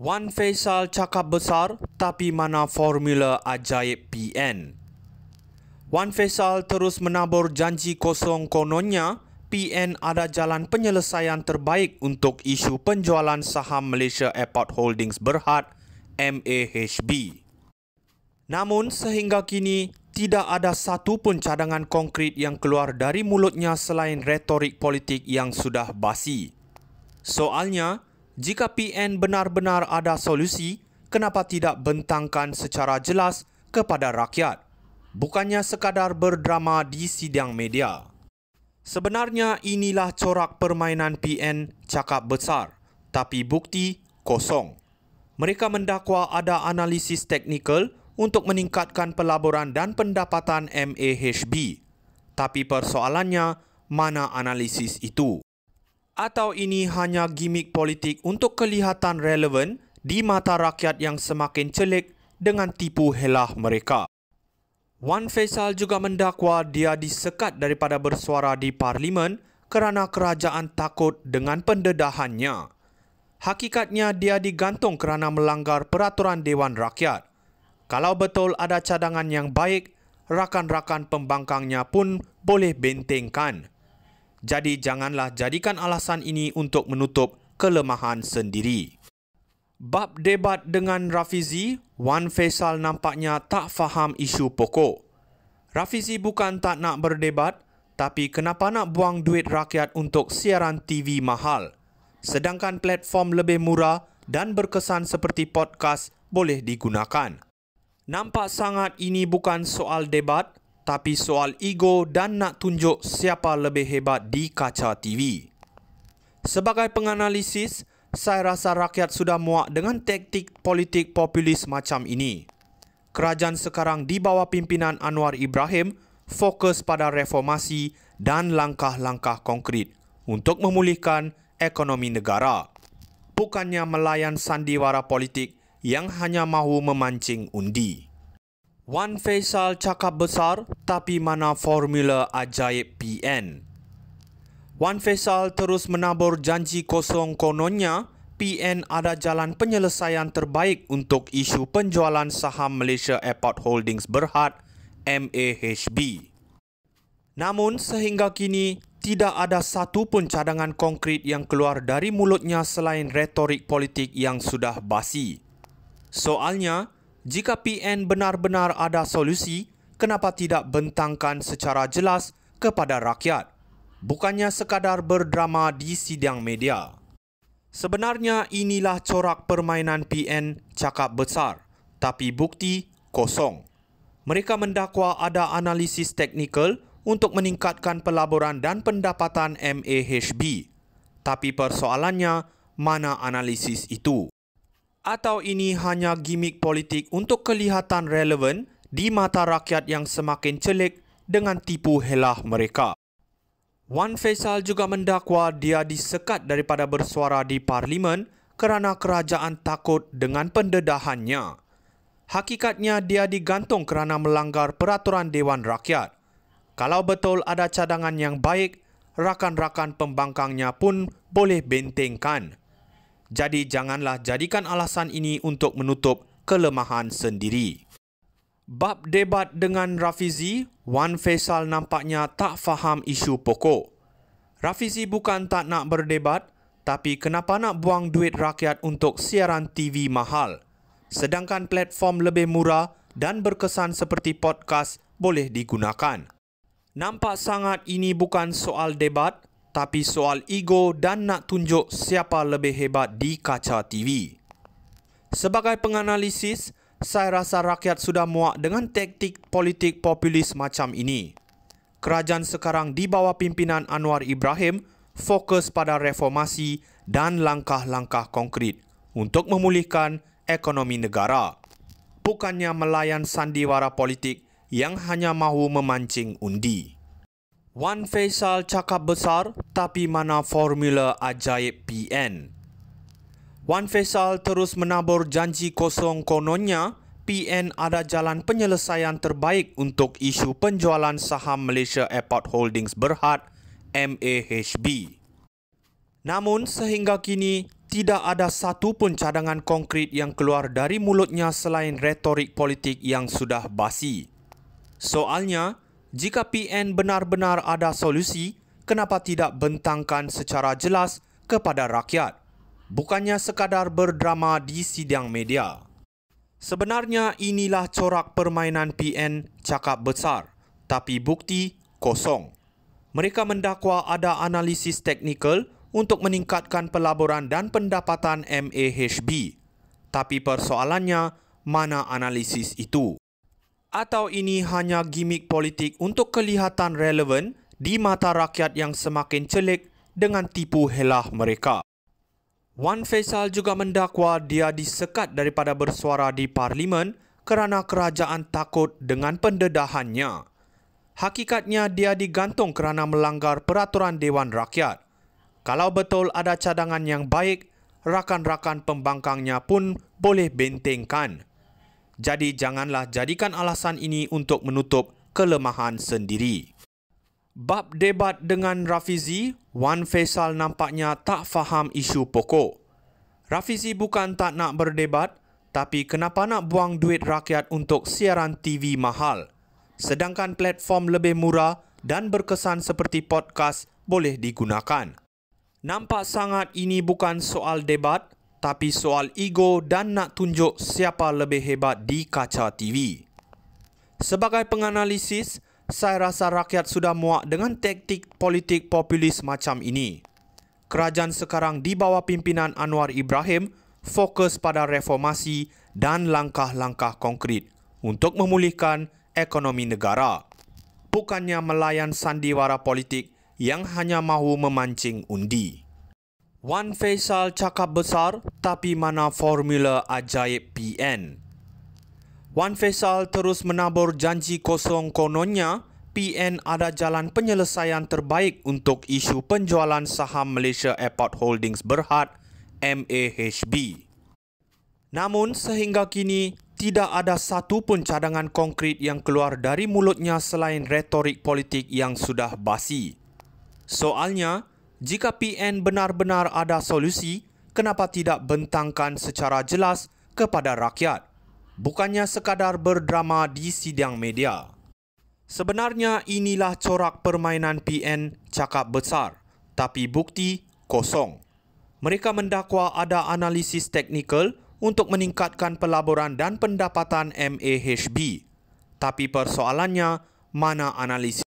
Wan Faisal cakap besar, tapi mana formula ajaib PN? Wan Faisal terus menabur janji kosong kononnya PN ada jalan penyelesaian terbaik untuk isu penjualan saham Malaysia Airport Holdings Berhad MAHB. Namun sehingga kini tidak ada satu pun cadangan konkret yang keluar dari mulutnya selain retorik politik yang sudah basi. Soalnya, jika PN benar-benar ada solusi, kenapa tidak bentangkan secara jelas kepada rakyat? Bukannya sekadar berdrama di sidang media. Sebenarnya inilah corak permainan PN cakap besar, tapi bukti kosong. Mereka mendakwa ada analisis teknikal untuk meningkatkan pelaburan dan pendapatan MAHB. Tapi persoalannya, mana analisis itu? Atau ini hanya gimik politik untuk kelihatan relevan di mata rakyat yang semakin celik dengan tipu helah mereka? Wan Faisal juga mendakwa dia disekat daripada bersuara di Parlimen kerana kerajaan takut dengan pendedahannya. Hakikatnya dia digantung kerana melanggar peraturan Dewan Rakyat. Kalau betul ada cadangan yang baik, rakan-rakan pembangkangnya pun boleh bentengkan. Jadi janganlah jadikan alasan ini untuk menutup kelemahan sendiri. Bab debat dengan Rafizi, Wan Faisal nampaknya tak faham isu pokok. Rafizi bukan tak nak berdebat, tapi kenapa nak buang duit rakyat untuk siaran TV mahal, sedangkan platform lebih murah dan berkesan seperti podcast boleh digunakan. Nampak sangat ini bukan soal debat, tapi soal ego dan nak tunjuk siapa lebih hebat di kaca TV. Sebagai penganalisis, saya rasa rakyat sudah muak dengan taktik politik populis macam ini. Kerajaan sekarang di bawah pimpinan Anwar Ibrahim fokus pada reformasi dan langkah-langkah konkret untuk memulihkan ekonomi negara, bukannya melayan sandiwara politik yang hanya mahu memancing undi. Wan Faisal cakap besar, tapi mana formula ajaib PN? Wan Faisal terus menabur janji kosong kononnya PN ada jalan penyelesaian terbaik untuk isu penjualan saham Malaysia Airport Holdings Berhad MAHB. Namun sehingga kini tidak ada satu pun cadangan konkret yang keluar dari mulutnya selain retorik politik yang sudah basi. Soalnya, jika PN benar-benar ada solusi, kenapa tidak bentangkan secara jelas kepada rakyat? Bukannya sekadar berdrama di sidang media. Sebenarnya inilah corak permainan PN cakap besar, tapi bukti kosong. Mereka mendakwa ada analisis teknikal untuk meningkatkan pelaburan dan pendapatan MAHB. Tapi persoalannya, mana analisis itu? Atau ini hanya gimik politik untuk kelihatan relevan di mata rakyat yang semakin celik dengan tipu helah mereka? Wan Faisal juga mendakwa dia disekat daripada bersuara di Parlimen kerana kerajaan takut dengan pendedahannya. Hakikatnya dia digantung kerana melanggar peraturan Dewan Rakyat. Kalau betul ada cadangan yang baik, rakan-rakan pembangkangnya pun boleh bentengkan. Jadi janganlah jadikan alasan ini untuk menutup kelemahan sendiri. Bab debat dengan Rafizi, Wan Faisal nampaknya tak faham isu pokok. Rafizi bukan tak nak berdebat, tapi kenapa nak buang duit rakyat untuk siaran TV mahal, sedangkan platform lebih murah dan berkesan seperti podcast boleh digunakan. Nampak sangat ini bukan soal debat, tapi soal ego dan nak tunjuk siapa lebih hebat di kaca TV. Sebagai penganalisis, saya rasa rakyat sudah muak dengan taktik politik populis macam ini. Kerajaan sekarang di bawah pimpinan Anwar Ibrahim fokus pada reformasi dan langkah-langkah konkret untuk memulihkan ekonomi negara, bukannya melayan sandiwara politik yang hanya mahu memancing undi. Wan Faisal cakap besar, tapi mana formula ajaib PN? Wan Faisal terus menabur janji kosong kononnya PN ada jalan penyelesaian terbaik untuk isu penjualan saham Malaysia Airport Holdings Berhad MAHB. Namun sehingga kini tidak ada satu pun cadangan konkret yang keluar dari mulutnya selain retorik politik yang sudah basi. Soalnya, jika PN benar-benar ada solusi, kenapa tidak bentangkan secara jelas kepada rakyat? Bukannya sekadar berdrama di sidang media. Sebenarnya inilah corak permainan PN cakap besar, tapi bukti kosong. Mereka mendakwa ada analisis teknikal untuk meningkatkan pelaburan dan pendapatan MAHB. Tapi persoalannya, mana analisis itu? Atau ini hanya gimik politik untuk kelihatan relevan di mata rakyat yang semakin celik dengan tipu helah mereka? Wan Faisal juga mendakwa dia disekat daripada bersuara di Parlimen kerana kerajaan takut dengan pendedahannya. Hakikatnya dia digantung kerana melanggar peraturan Dewan Rakyat. Kalau betul ada cadangan yang baik, rakan-rakan pembangkangnya pun boleh bentengkan. Jadi janganlah jadikan alasan ini untuk menutup kelemahan sendiri. Bab debat dengan Rafizi, Wan Faisal nampaknya tak faham isu pokok. Rafizi bukan tak nak berdebat, tapi kenapa nak buang duit rakyat untuk siaran TV mahal? Sedangkan platform lebih murah dan berkesan seperti podcast boleh digunakan. Nampak sangat ini bukan soal debat, tapi soal ego dan nak tunjuk siapa lebih hebat di kaca TV. Sebagai penganalisis, saya rasa rakyat sudah muak dengan taktik politik populis macam ini. Kerajaan sekarang di bawah pimpinan Anwar Ibrahim fokus pada reformasi dan langkah-langkah konkret untuk memulihkan ekonomi negara, bukannya melayan sandiwara politik yang hanya mahu memancing undi. Wan Faisal cakap besar, tapi mana formula ajaib PN? Wan Faisal terus menabur janji kosong kononnya PN ada jalan penyelesaian terbaik untuk isu penjualan saham Malaysia Airport Holdings Berhad MAHB. Namun sehingga kini tidak ada satu pun cadangan konkret yang keluar dari mulutnya selain retorik politik yang sudah basi. Soalnya, jika PN benar-benar ada solusi, kenapa tidak bentangkan secara jelas kepada rakyat? Bukannya sekadar berdrama di sidang media. Sebenarnya inilah corak permainan PN cakap besar, tapi bukti kosong. Mereka mendakwa ada analisis teknikal untuk meningkatkan pelaburan dan pendapatan MAHB. Tapi persoalannya, mana analisis?